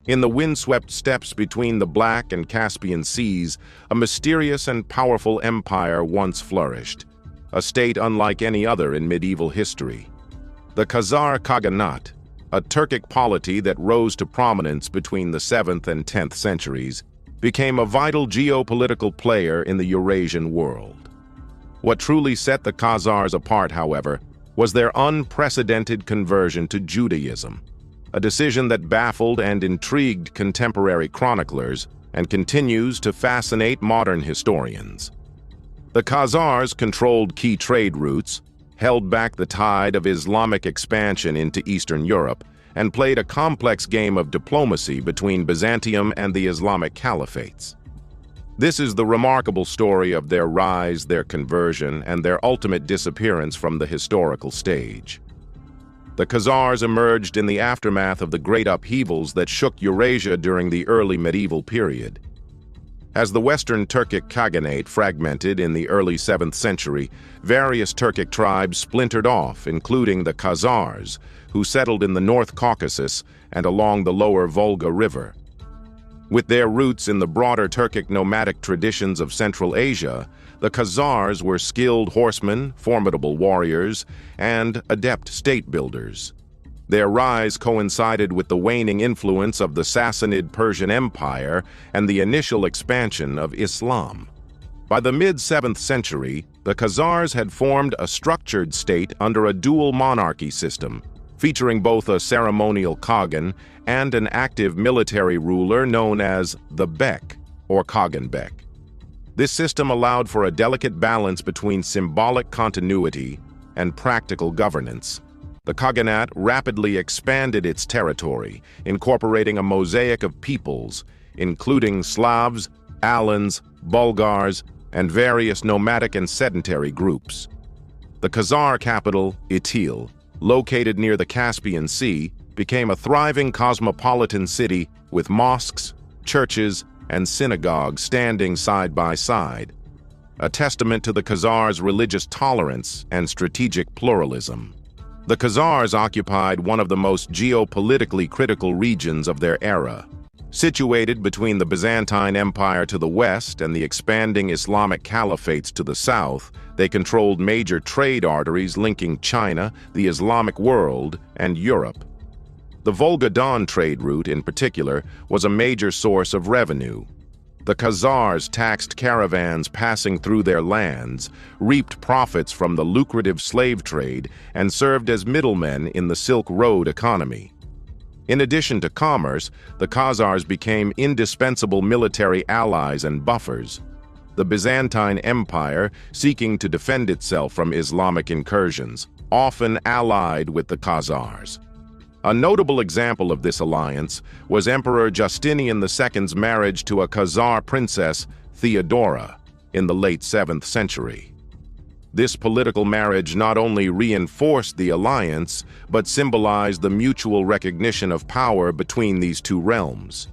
In the windswept steppes between the Black and Caspian Seas, a mysterious and powerful empire once flourished, a state unlike any other in medieval history. The Khazar Khaganate, a Turkic polity that rose to prominence between the 7th and 10th centuries, became a vital geopolitical player in the Eurasian world. What truly set the Khazars apart, however, was their unprecedented conversion to Judaism, a decision that baffled and intrigued contemporary chroniclers and continues to fascinate modern historians. The Khazars controlled key trade routes, held back the tide of Islamic expansion into Eastern Europe, and played a complex game of diplomacy between Byzantium and the Islamic caliphates. This is the remarkable story of their rise, their conversion, and their ultimate disappearance from the historical stage. The Khazars emerged in the aftermath of the great upheavals that shook Eurasia during the early medieval period. As the Western Turkic Khaganate fragmented in the early 7th century, various Turkic tribes splintered off, including the Khazars, who settled in the North Caucasus and along the lower Volga River. With their roots in the broader Turkic nomadic traditions of Central Asia, the Khazars were skilled horsemen, formidable warriors, and adept state builders. Their rise coincided with the waning influence of the Sassanid Persian Empire and the initial expansion of Islam. By the mid-7th century, the Khazars had formed a structured state under a dual monarchy system, featuring both a ceremonial Khagan and an active military ruler known as the Bek, or Khaganbek. This system allowed for a delicate balance between symbolic continuity and practical governance. The Khaganate rapidly expanded its territory, incorporating a mosaic of peoples, including Slavs, Alans, Bulgars, and various nomadic and sedentary groups. The Khazar capital, Itil, located near the Caspian Sea, became a thriving cosmopolitan city with mosques, churches, and synagogues standing side by side, a testament to the Khazars' religious tolerance and strategic pluralism. The Khazars occupied one of the most geopolitically critical regions of their era. Situated between the Byzantine Empire to the west and the expanding Islamic caliphates to the south, they controlled major trade arteries linking China, the Islamic world, and Europe. The Volga-Don trade route, in particular, was a major source of revenue. The Khazars taxed caravans passing through their lands, reaped profits from the lucrative slave trade, and served as middlemen in the Silk Road economy. In addition to commerce, the Khazars became indispensable military allies and buffers. The Byzantine Empire, seeking to defend itself from Islamic incursions, often allied with the Khazars. A notable example of this alliance was Emperor Justinian II's marriage to a Khazar princess, Theodora, in the late 7th century. This political marriage not only reinforced the alliance, but symbolized the mutual recognition of power between these two realms.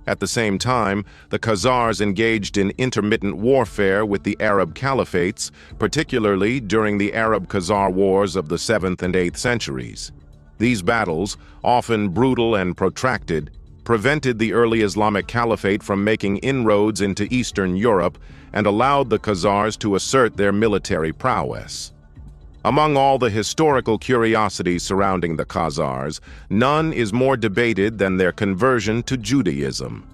At the same time, the Khazars engaged in intermittent warfare with the Arab caliphates, particularly during the Arab-Khazar wars of the 7th and 8th centuries. These battles, often brutal and protracted, prevented the early Islamic Caliphate from making inroads into Eastern Europe and allowed the Khazars to assert their military prowess. Among all the historical curiosities surrounding the Khazars, none is more debated than their conversion to Judaism.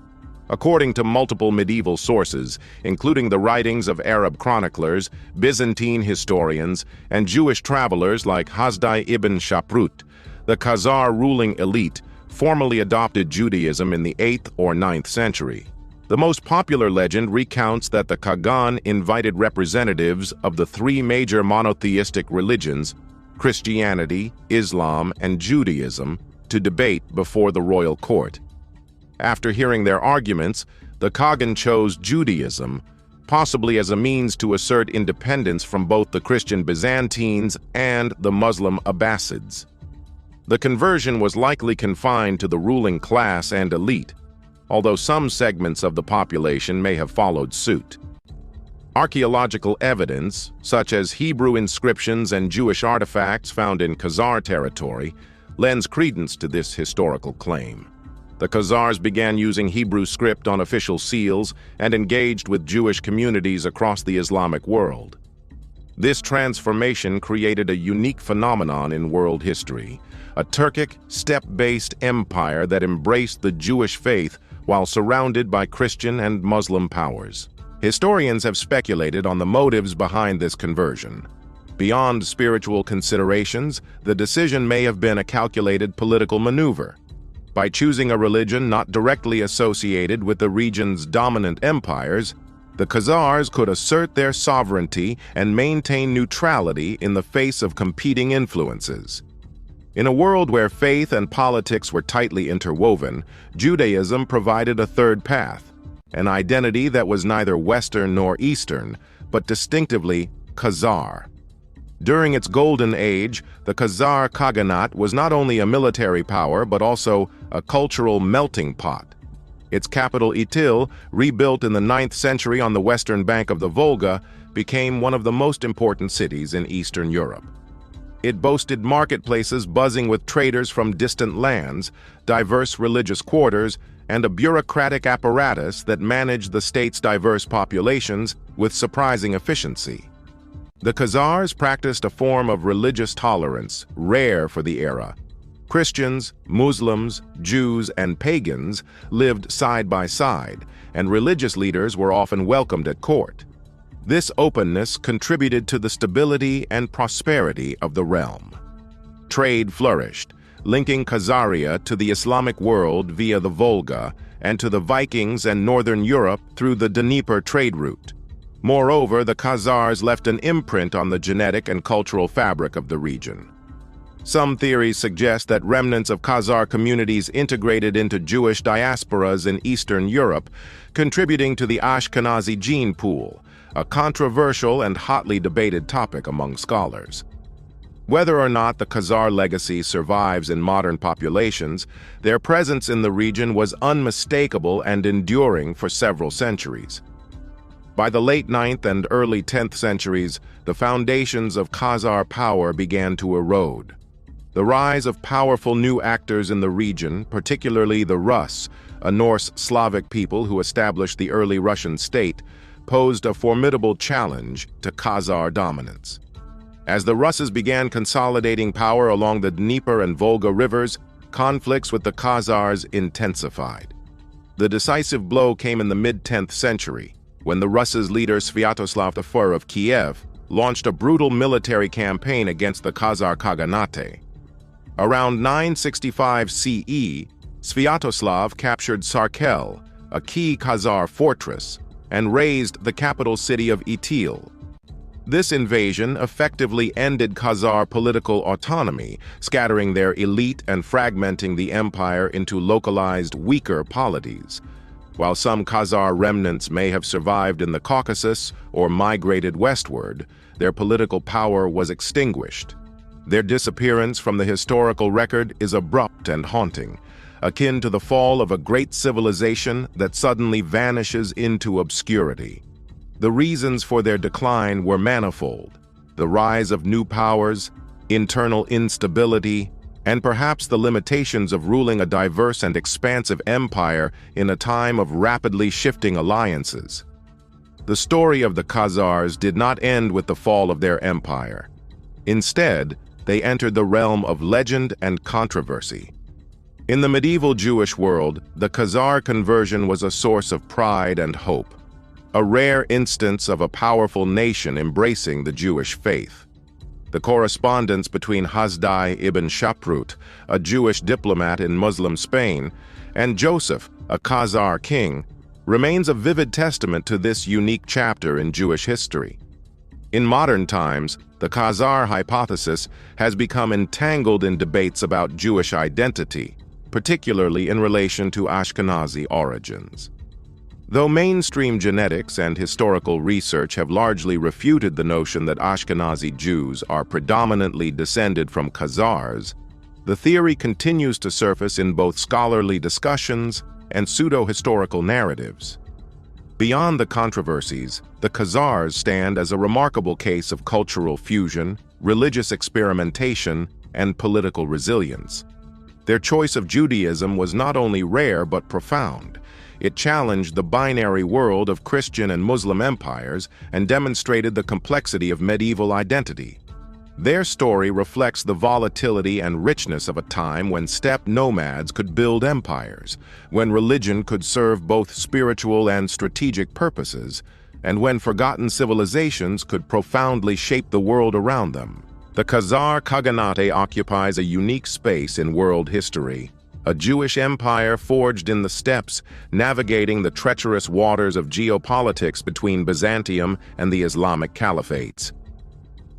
According to multiple medieval sources, including the writings of Arab chroniclers, Byzantine historians, and Jewish travelers like Hasdai ibn Shaprut, the Khazar ruling elite formally adopted Judaism in the 8th or 9th century. The most popular legend recounts that the Khagan invited representatives of the three major monotheistic religions, Christianity, Islam, and Judaism, to debate before the royal court. After hearing their arguments, the Khagan chose Judaism, possibly as a means to assert independence from both the Christian Byzantines and the Muslim Abbasids. The conversion was likely confined to the ruling class and elite, although some segments of the population may have followed suit. Archaeological evidence, such as Hebrew inscriptions and Jewish artifacts found in Khazar territory, lends credence to this historical claim. The Khazars began using Hebrew script on official seals and engaged with Jewish communities across the Islamic world. This transformation created a unique phenomenon in world history, a Turkic, steppe-based empire that embraced the Jewish faith while surrounded by Christian and Muslim powers. Historians have speculated on the motives behind this conversion. Beyond spiritual considerations, the decision may have been a calculated political maneuver. By choosing a religion not directly associated with the region's dominant empires, the Khazars could assert their sovereignty and maintain neutrality in the face of competing influences. In a world where faith and politics were tightly interwoven, Judaism provided a third path, an identity that was neither Western nor Eastern, but distinctively Khazar. During its golden age, the Khazar Khaganate was not only a military power but also a cultural melting pot. Its capital Itil, rebuilt in the 9th century on the western bank of the Volga, became one of the most important cities in Eastern Europe. It boasted marketplaces buzzing with traders from distant lands, diverse religious quarters, and a bureaucratic apparatus that managed the state's diverse populations with surprising efficiency. The Khazars practiced a form of religious tolerance, rare for the era. Christians, Muslims, Jews, and pagans lived side by side, and religious leaders were often welcomed at court. This openness contributed to the stability and prosperity of the realm. Trade flourished, linking Khazaria to the Islamic world via the Volga and to the Vikings and Northern Europe through the Dnieper trade route. Moreover, the Khazars left an imprint on the genetic and cultural fabric of the region. Some theories suggest that remnants of Khazar communities integrated into Jewish diasporas in Eastern Europe, contributing to the Ashkenazi gene pool, a controversial and hotly debated topic among scholars. Whether or not the Khazar legacy survives in modern populations, their presence in the region was unmistakable and enduring for several centuries. By the late 9th and early 10th centuries, the foundations of Khazar power began to erode. The rise of powerful new actors in the region, particularly the Rus, a Norse Slavic people who established the early Russian state, posed a formidable challenge to Khazar dominance. As the Russes began consolidating power along the Dnieper and Volga rivers, conflicts with the Khazars intensified. The decisive blow came in the mid-10th century, when the Russes' leader Sviatoslav I of Kiev launched a brutal military campaign against the Khazar Khaganate. Around 965 CE, Sviatoslav captured Sarkel, a key Khazar fortress, and razed the capital city of Itil. This invasion effectively ended Khazar political autonomy, scattering their elite and fragmenting the empire into localized, weaker polities. While some Khazar remnants may have survived in the Caucasus or migrated westward, their political power was extinguished. Their disappearance from the historical record is abrupt and haunting, akin to the fall of a great civilization that suddenly vanishes into obscurity. The reasons for their decline were manifold: the rise of new powers, internal instability, and perhaps the limitations of ruling a diverse and expansive empire in a time of rapidly shifting alliances. The story of the Khazars did not end with the fall of their empire. Instead, they entered the realm of legend and controversy. In the medieval Jewish world, the Khazar conversion was a source of pride and hope, a rare instance of a powerful nation embracing the Jewish faith. The correspondence between Hasdai ibn Shaprut, a Jewish diplomat in Muslim Spain, and Joseph, a Khazar king, remains a vivid testament to this unique chapter in Jewish history. In modern times, the Khazar hypothesis has become entangled in debates about Jewish identity, particularly in relation to Ashkenazi origins. Though mainstream genetics and historical research have largely refuted the notion that Ashkenazi Jews are predominantly descended from Khazars, the theory continues to surface in both scholarly discussions and pseudo-historical narratives. Beyond the controversies, the Khazars stand as a remarkable case of cultural fusion, religious experimentation, and political resilience. Their choice of Judaism was not only rare but profound. It challenged the binary world of Christian and Muslim empires and demonstrated the complexity of medieval identity. Their story reflects the volatility and richness of a time when steppe nomads could build empires, when religion could serve both spiritual and strategic purposes, and when forgotten civilizations could profoundly shape the world around them. The Khazar Khaganate occupies a unique space in world history, a Jewish empire forged in the steppes, navigating the treacherous waters of geopolitics between Byzantium and the Islamic caliphates.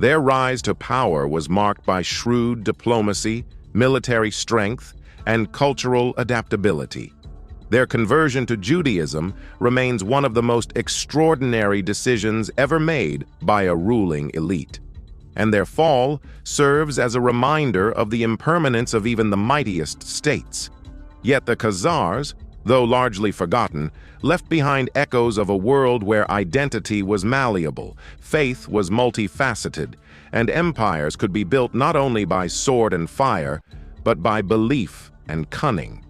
Their rise to power was marked by shrewd diplomacy, military strength, and cultural adaptability. Their conversion to Judaism remains one of the most extraordinary decisions ever made by a ruling elite. And their fall serves as a reminder of the impermanence of even the mightiest states. Yet the Khazars, though largely forgotten, left behind echoes of a world where identity was malleable, faith was multifaceted, and empires could be built not only by sword and fire, but by belief and cunning.